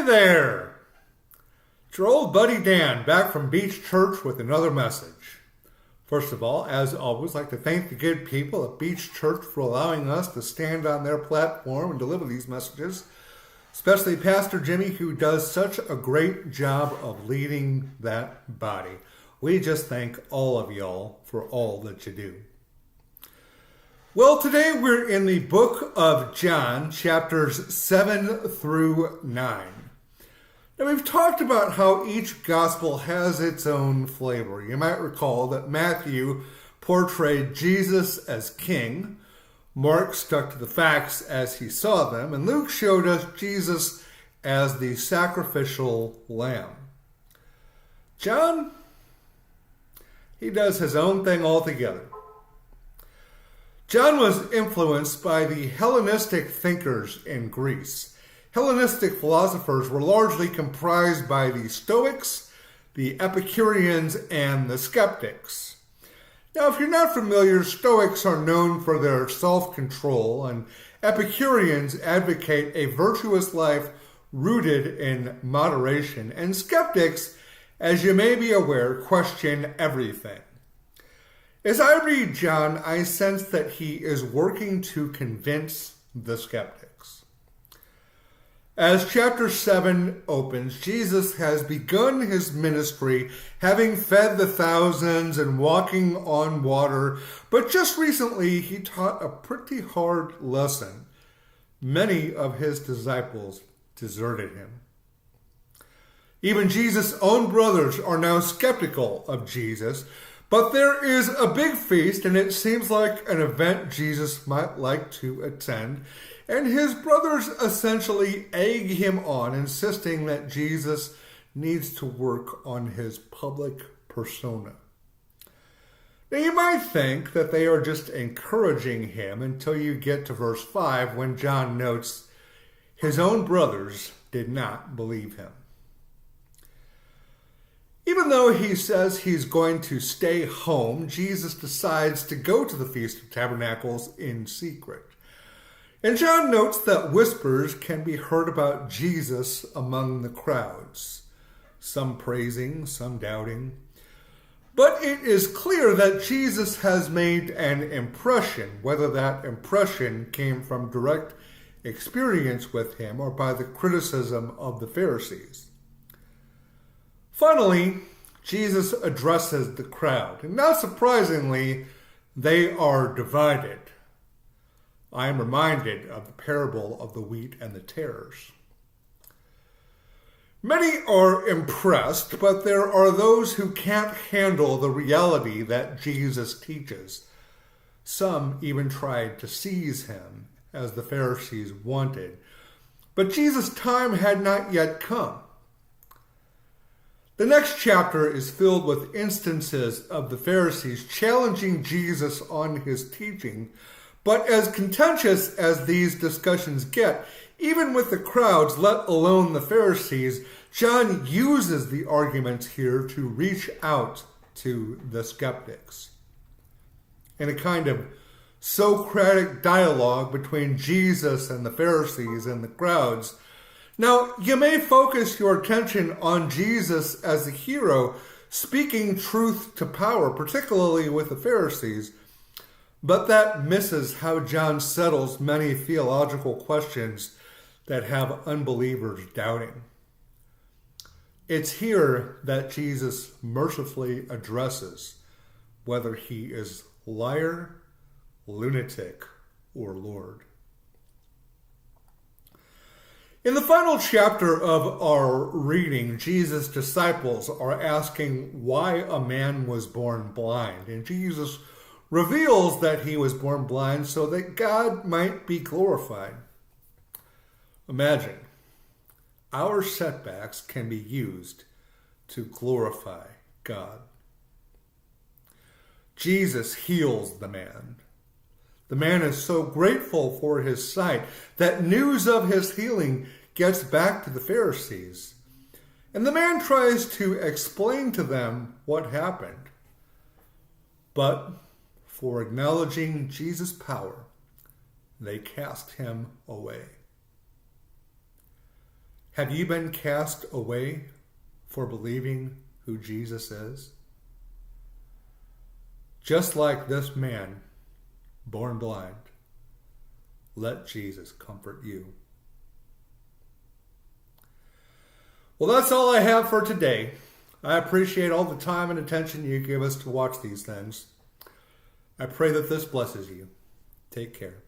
there! It's your old buddy Dan back from Beach Church with another message. First of all, as always, I'd like to thank the good people at Beach Church for allowing us to stand on their platform and deliver these messages, especially Pastor Jimmy, who does such a great job of leading that body. We just thank all of y'all for all that you do. Well, today we're in the book of John, chapters 7 through 9. Now, we've talked about how each gospel has its own flavor. You might recall that Matthew portrayed Jesus as king, Mark stuck to the facts as he saw them, and Luke showed us Jesus as the sacrificial lamb. John, he does his own thing altogether. John was influenced by the Hellenistic thinkers in Greece. Hellenistic philosophers were largely comprised by the Stoics, the Epicureans, and the Skeptics. Now, if you're not familiar, Stoics are known for their self-control, and Epicureans advocate a virtuous life rooted in moderation, and Skeptics, as you may be aware, question everything. As I read John, I sense that he is working to convince the skeptics. As chapter 7 opens, Jesus has begun his ministry, having fed the thousands and walking on water, but just recently he taught a pretty hard lesson. Many of his disciples deserted him. Even Jesus' own brothers are now skeptical of Jesus, but there is a big feast, and it seems like an event Jesus might like to attend. And his brothers essentially egg him on, insisting that Jesus needs to work on his public persona. Now, you might think that they are just encouraging him until you get to verse 5, when John notes his own brothers did not believe him. Even though he says he's going to stay home, Jesus decides to go to the Feast of Tabernacles in secret. And John notes that whispers can be heard about Jesus among the crowds, some praising, some doubting. But it is clear that Jesus has made an impression, whether that impression came from direct experience with him or by the criticism of the Pharisees. Finally, Jesus addresses the crowd, and not surprisingly, they are divided. I am reminded of the parable of the wheat and the tares. Many are impressed, but there are those who can't handle the reality that Jesus teaches. Some even tried to seize him, as the Pharisees wanted. But Jesus' time had not yet come. The next chapter is filled with instances of the Pharisees challenging Jesus on his teaching. But as contentious as these discussions get, even with the crowds, let alone the Pharisees, John uses the arguments here to reach out to the skeptics. In a kind of Socratic dialogue between Jesus and the Pharisees and the crowds. Now, you may focus your attention on Jesus as a hero, speaking truth to power, particularly with the Pharisees, but that misses how John settles many theological questions that have unbelievers doubting. It's here that Jesus mercifully addresses whether he is liar, lunatic, or Lord. In the final chapter of our reading, Jesus' disciples are asking why a man was born blind, and Jesus reveals that he was born blind so that God might be glorified. Imagine, our setbacks can be used to glorify God. Jesus heals the man. The man is so grateful for his sight that news of his healing gets back to the Pharisees. And the man tries to explain to them what happened. But for acknowledging Jesus' power, they cast him away. Have you been cast away for believing who Jesus is? Just like this man, born blind, let Jesus comfort you. Well, that's all I have for today. I appreciate all the time and attention you give us to watch these things. I pray that this blesses you. Take care.